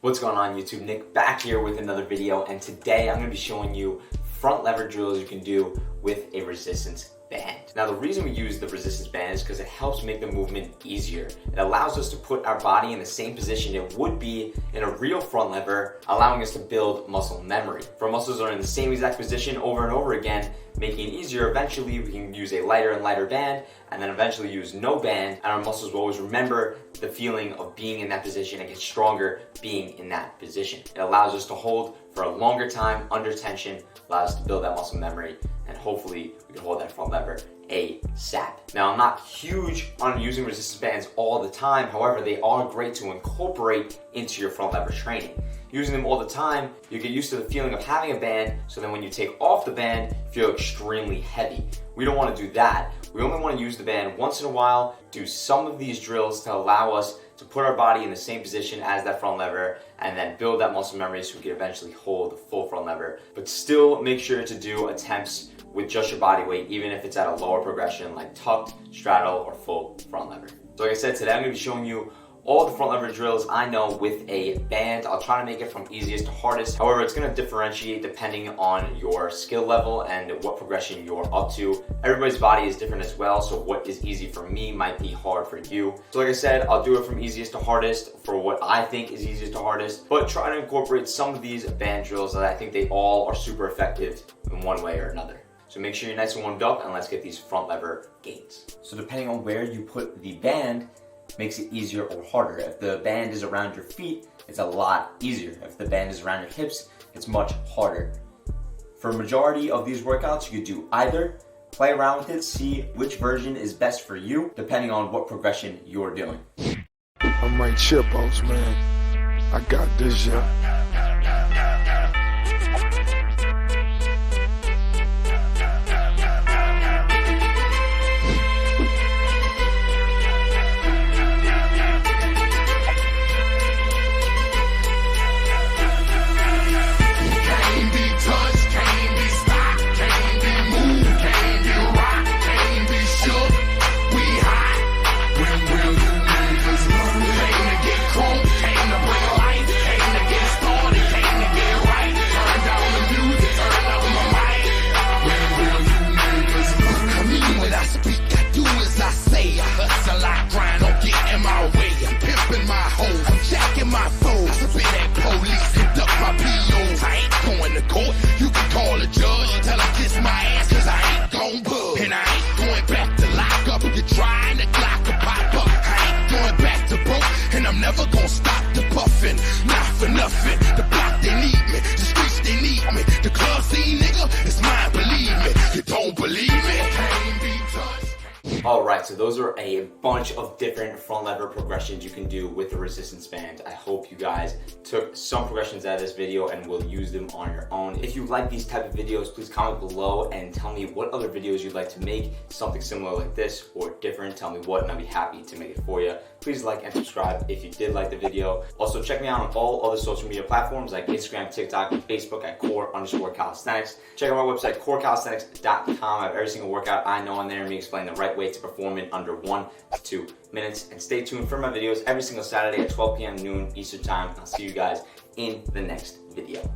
What's going on YouTube? Nick back here with another video, and today I'm going to be showing you front lever drills you can do with a resistance band. Now the reason we use the resistance band is because it helps make the movement easier. It allows us to put our body in the same position it would be in a real front lever, allowing us to build muscle memory. If our muscles are in the same exact position over and over again, making it easier, eventually we can use a lighter and lighter band, and then eventually use no band, and our muscles will always remember the feeling of being in that position and get stronger being in that position. It allows us to hold for a longer time under tension, allows us to build that muscle memory, and hopefully we can hold that front lever ASAP. Now I'm not huge on using resistance bands all the time, however they are great to incorporate into your front lever training. Using them all the time, you get used to the feeling of having a band, so then when you take off the band, you feel extremely heavy. We don't want to do that. We only want to use the band once in a while, do some of these drills to allow us to put our body in the same position as that front lever, and then build that muscle memory so we can eventually hold the full front lever. But still make sure to do attempts with just your body weight, even if it's at a lower progression like tucked, straddle, or full front lever. So like I said, today I'm going to be showing you all the front lever drills I know with a band. I'll try to make it from easiest to hardest. However, it's going to differentiate depending on your skill level and what progression you're up to. Everybody's body is different as well, so what is easy for me might be hard for you. So like I said, I'll do it from easiest to hardest for what I think is easiest to hardest, but try to incorporate some of these band drills that I think they all are super effective in one way or another. So make sure you're nice and warmed up, and let's get these front lever gains. So depending on where you put the band, makes it easier or harder. If the band is around your feet, it's a lot easier. If the band is around your hips, it's much harder. For a majority of these workouts, you could do either. Play around with it, see which version is best for you, depending on what progression you're doing. I'm right chip boss, man. I got this, yeah. Never gonna stop the puffin', not for nothing. The block they need me, the streets they need me. The club scene, nigga, it's mine, believe me. You don't believe me? Can't be touched. Alright, so those are a bunch of different front lever progressions you can do with the resistance band. I hope you guys took some progressions out of this video and will use them on your own. If you like these type of videos, please comment below and tell me what other videos you'd like to make, something similar like this or different. Tell me what and I'll be happy to make it for you. Please like and subscribe if you did like the video. Also check me out on all other social media platforms like Instagram, TikTok, and Facebook at core_calisthenics. Check out my website, corecalisthenics.com. I have every single workout I know on there and me explain the right way to perform in under 1 to 2 minutes. And stay tuned for my videos every single Saturday at 12 p.m. noon Eastern time. I'll see you guys in the next video.